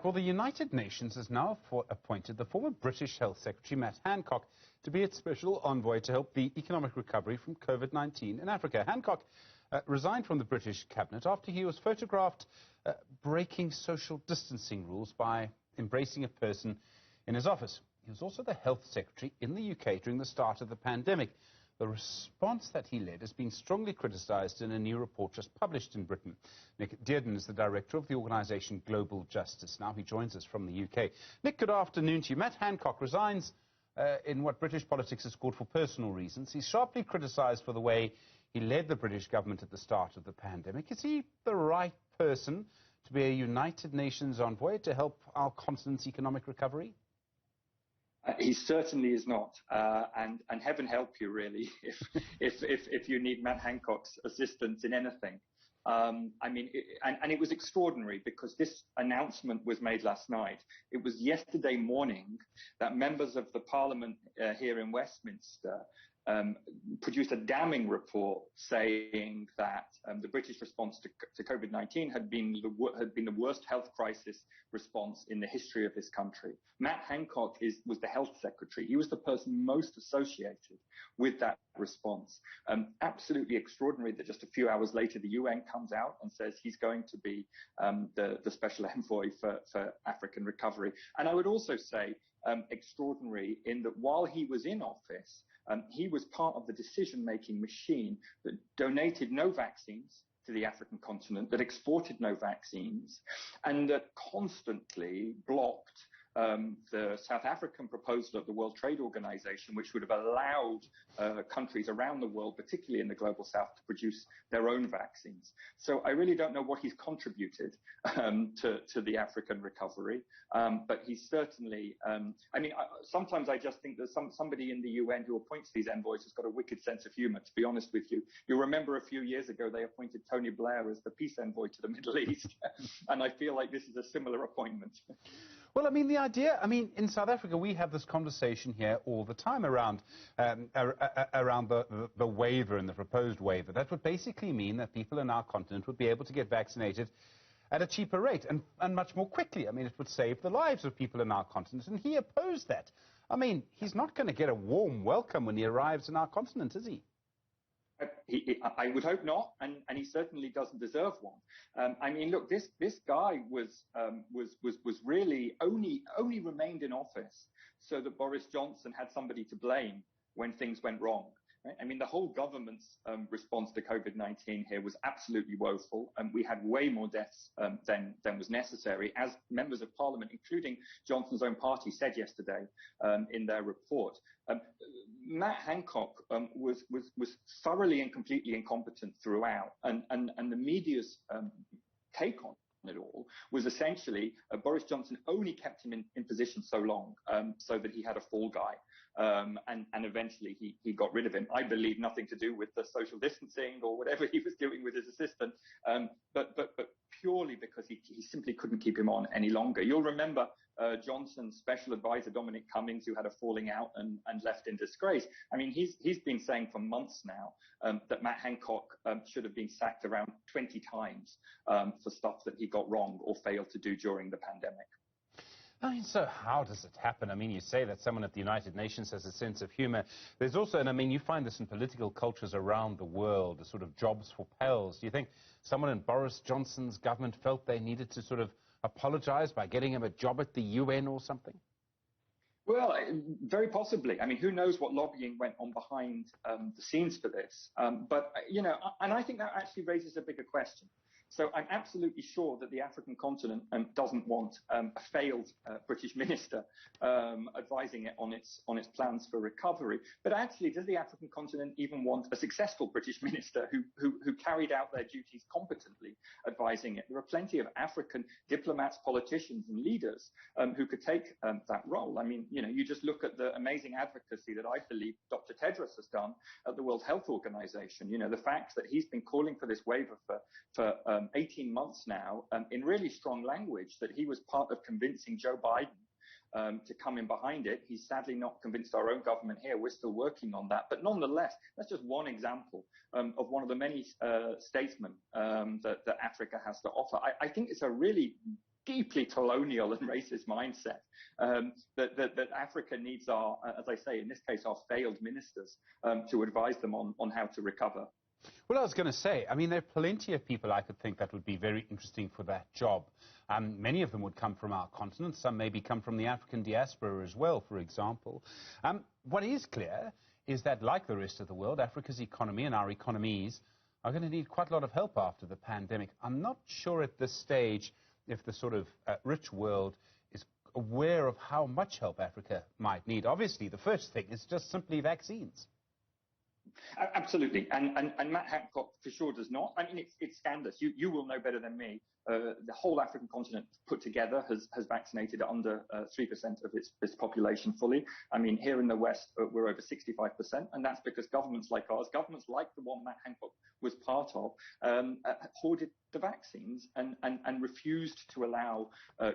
Well, the United Nations has now appointed the former British Health Secretary, Matt Hancock, to be its special envoy to help the economic recovery from COVID-19 in Africa. Hancock resigned from the British cabinet after he was photographed breaking social distancing rules by embracing a person in his office. He was also the health secretary in the UK during the start of the pandemic. The response that he led has been strongly criticised in a new report just published in Britain. Nick Dearden is the director of the organisation Global Justice. Now he joins us from the UK. Nick, good afternoon to you. Matt Hancock resigns in what British politics is called for personal reasons. He's sharply criticised for the way he led the British government at the start of the pandemic. Is he the right person to be a United Nations envoy to help our continent's economic recovery? He certainly is not, and heaven help you, really, if you need Matt Hancock's assistance in anything. I mean, it was extraordinary because this announcement was made last night. It was yesterday morning that members of the Parliament here in Westminster produced a damning report saying that the British response to COVID-19 had been the worst health crisis response in the history of this country. Matt Hancock was the health secretary. He was the person most associated with that response. Absolutely extraordinary that just a few hours later the UN comes out and says he's going to be the special envoy for African recovery. And I would also say extraordinary in that while he was in office, he was part of the decision-making machine that donated no vaccines to the African continent, that exported no vaccines, and that constantly blocked the South African proposal of the World Trade Organization, which would have allowed countries around the world, particularly in the global south, to produce their own vaccines. So I really don't know what he's contributed to the African recovery, but he's certainly, sometimes I just think that somebody in the UN who appoints these envoys has got a wicked sense of humor, to be honest with you. You'll remember a few years ago they appointed Tony Blair as the peace envoy to the Middle East, and I feel like this is a similar appointment. Well, in South Africa, we have this conversation here all the time around the waiver and the proposed waiver. That would basically mean that people in our continent would be able to get vaccinated at a cheaper rate and much more quickly. I mean, it would save the lives of people in our continent, and he opposed that. I mean, he's not going to get a warm welcome when he arrives in our continent, is he? I would hope not, and he certainly doesn't deserve one. Look, this guy was really only remained in office so that Boris Johnson had somebody to blame when things went wrong. Right? I mean, the whole government's response to COVID-19 here was absolutely woeful, and we had way more deaths than was necessary, as members of Parliament, including Johnson's own party, said yesterday in their report. Matt Hancock was thoroughly and completely incompetent throughout, and the media's take on it all was essentially Boris Johnson only kept him in position so long so that he had a fall guy, and eventually he got rid of him. I believe nothing to do with the social distancing or whatever he was doing with his assistant, but purely because he simply couldn't keep him on any longer. You'll remember Johnson's special advisor, Dominic Cummings, who had a falling out and left in disgrace. I mean, he's been saying for months now that Matt Hancock should have been sacked around 20 times for stuff that he got wrong or failed to do during the pandemic. I mean, so how does it happen? I mean, you say that someone at the United Nations has a sense of humor. There's also, and I mean, you find this in political cultures around the world, the sort of jobs for pals. Do you think someone in Boris Johnson's government felt they needed to sort of apologize by getting him a job at the UN or something? Well, very possibly. I mean, who knows what lobbying went on behind the scenes for this? But and I think that actually raises a bigger question. So I'm absolutely sure that the African continent doesn't want a failed British minister advising it on its plans for recovery. But actually, does the African continent even want a successful British minister who carried out their duties competently advising it? There are plenty of African diplomats, politicians, and leaders who could take that role. I mean, you just look at the amazing advocacy that I believe Dr. Tedros has done at the World Health Organization. The fact that he's been calling for this waiver for 18 months now, in really strong language, that he was part of convincing Joe Biden to come in behind it. He's sadly not convinced our own government here. We're still working on that. But nonetheless, that's just one example of one of the many statesmen that Africa has to offer. I think it's a really deeply colonial and racist mindset that Africa needs our, as I say, in this case, our failed ministers to advise them on how to recover. Well, I was going to say, I mean, there are plenty of people I could think that would be very interesting for that job. Many of them would come from our continent. Some maybe come from the African diaspora as well, for example. What is clear is that, like the rest of the world, Africa's economy and our economies are going to need quite a lot of help after the pandemic. I'm not sure at this stage if the sort of rich world is aware of how much help Africa might need. Obviously, the first thing is just simply vaccines. Absolutely, and Matt Hancock for sure does not. I mean, it's scandalous. You will know better than me. The whole African continent put together has vaccinated under 3% of its population fully. I mean, here in the West, we're over 65%, and that's because governments like ours, governments like the one Matt Hancock was part of, hoarded the vaccines and refused to allow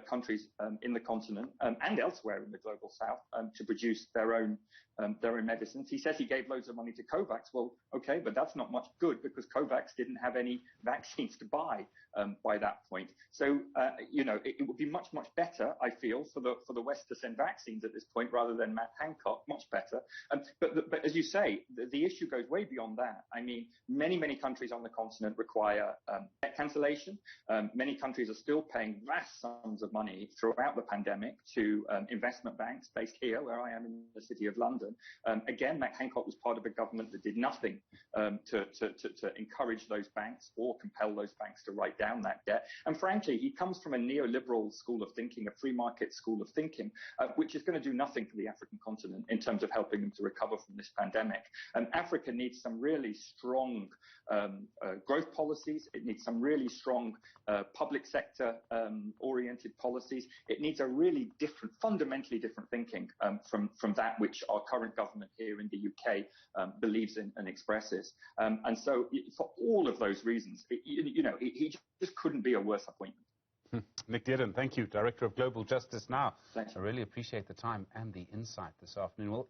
countries in the continent and elsewhere in the global south to produce their own medicines. He says he gave loads of money to COVAX. Well, okay, but that's not much good because COVAX didn't have any vaccines to buy by that point. So, it would be much better, I feel, for the West to send vaccines at this point rather than Matt Hancock, much better. But as you say, the issue goes way beyond that. I mean, many countries on the continent require debt cancellation. Many countries are still paying vast sums of money throughout the pandemic to investment banks based here, where I am in the city of London. Again, Matt Hancock was part of a government that did nothing to encourage those banks or compel those banks to write down that debt. And frankly, he comes from a neoliberal school of thinking, a free market school of thinking, which is going to do nothing for the African continent in terms of helping them to recover from this pandemic. Africa needs some really strong growth policies. It needs some really strong public sector oriented policies. It needs a really different, fundamentally different thinking from that which our current government here in the UK believes in and expresses. And so for all of those reasons, he just couldn't be a worse appointment. Nick Dearden, thank you, Director of Global Justice Now. Thank you. I really appreciate the time and the insight this afternoon. Well,